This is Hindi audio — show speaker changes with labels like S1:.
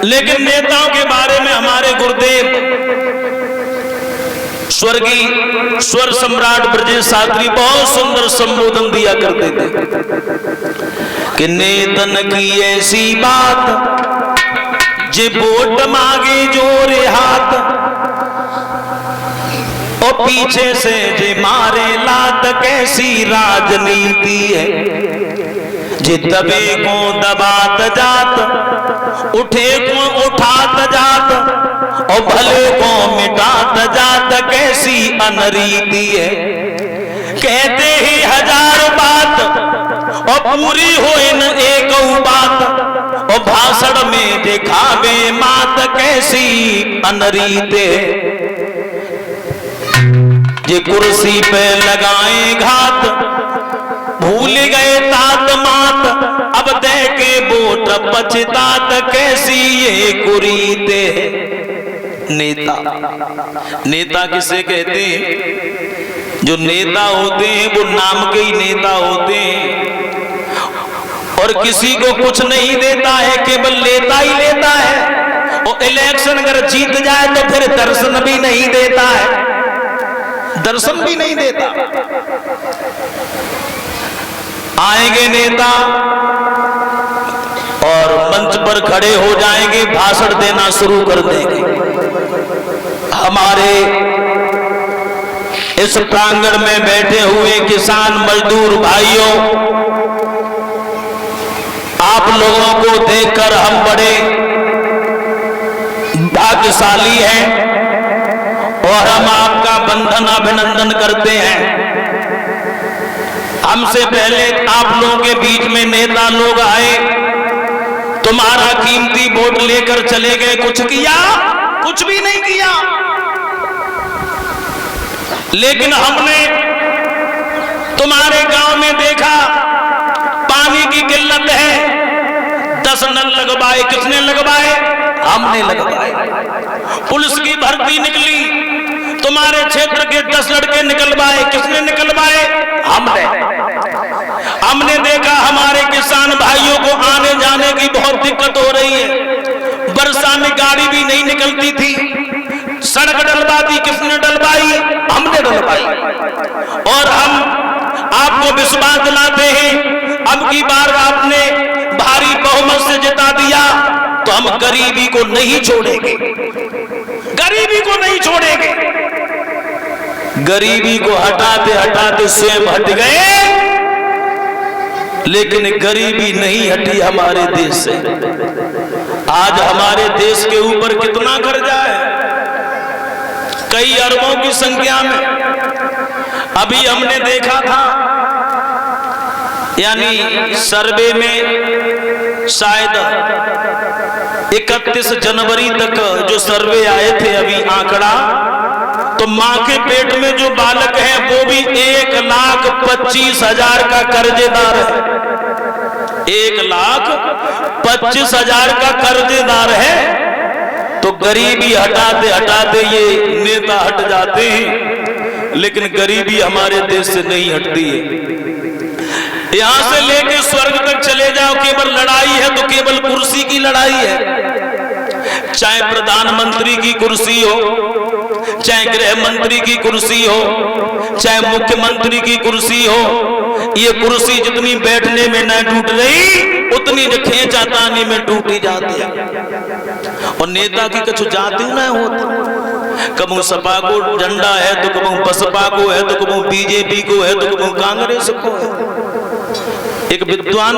S1: लेकिन नेताओं के बारे में हमारे गुरुदेव स्वर्गीय स्वर सम्राट ब्रजेश शास्त्री बहुत सुंदर संबोधन दिया करते थे कि नेतन की ऐसी बात जे वोट मांगे जोरे हाथ और पीछे से जे मारे लात, कैसी राजनीति है जे दबे को दबात जात, उठे को उठात जात और भले को मिटात जात, कैसी अनरीति है। कहते ही हजार बात और पूरी होए न एक बात, और भाषण में दिखावे मात, कैसी अनरीति है। जे कुर्सी पे लगाए घात, भूल गए तात मात, अब दे के वोट पछतात, कैसी ये कुरीते है। नेता किसे कहते हैं? जो नेता होते हैं वो नाम के ही नेता होते हैं और किसी को कुछ नहीं देता है, केवल लेता ही लेता है। और इलेक्शन अगर जीत जाए तो फिर दर्शन भी नहीं देता है, दर्शन भी नहीं देता। आएंगे नेता और मंच पर खड़े हो जाएंगे, भाषण देना शुरू कर देंगे। हमारे इस प्रांगण में बैठे हुए किसान मजदूर भाइयों, आप लोगों को देखकर हम बड़े भाग्यशाली हैं और हम आपका बंधन अभिनंदन करते हैं। हमसे पहले आप लोगों के बीच में नेता लोग आए, तुम्हारा कीमती वोट लेकर चले गए, कुछ किया? कुछ भी नहीं किया। लेकिन हमने तुम्हारे गांव में देखा पानी की किल्लत है, 10 नल लगवाए। किसने लगवाए? हमने लगवाए। पुलिस की भर्ती निकली, तुम्हारे क्षेत्र के 10 लड़के निकलवाए। किसने निकलवाए? हमने देखा हमारे किसान भाइयों को आने जाने की बहुत दिक्कत हो रही है, वर्षा में गाड़ी भी नहीं निकलती थी। सड़क डलवा दी। किसने डलवाई? हमने डलवाई। और हम आपको विश्वास दिलाते हैं, अब की बार आपने भारी बहुमत से जिता दिया तो हम गरीबी को नहीं छोड़ेंगे, गरीबी को नहीं छोड़ेंगे। गरीबी को हटाते हटाते स्वयं हट गए, लेकिन गरीबी नहीं हटी हमारे देश से। आज हमारे देश के ऊपर कितना कर्जा है, कई अरबों की संख्या में। अभी हमने देखा था, यानी सर्वे में शायद 31 जनवरी तक जो सर्वे आए थे अभी आंकड़ा, तो मां के पेट में जो बालक है वो भी 1,25,000 का कर्जेदार है। 1,25,000 का कर्जेदार है। तो गरीबी हटाते हटाते ये नेता हट जाते हैं, लेकिन गरीबी हमारे देश से नहीं हटती है। यहां से लेके स्वर्ग तक चले जाओ, केवल लड़ाई है तो केवल कुर्सी की लड़ाई है। चाहे प्रधानमंत्री की कुर्सी हो, चाहे गृह मंत्री की कुर्सी हो, चाहे मुख्यमंत्री की कुर्सी हो, ये कुर्सी जितनी बैठने में न टूट रही उतनी खींचातानी में टूटी जाती है। और नेता की कुछ जाति न होती, कबू सपा को झंडा है तो कबू बसपा को है तो कबू बीजेपी को है तो कबू कांग्रेस को है। एक विद्वान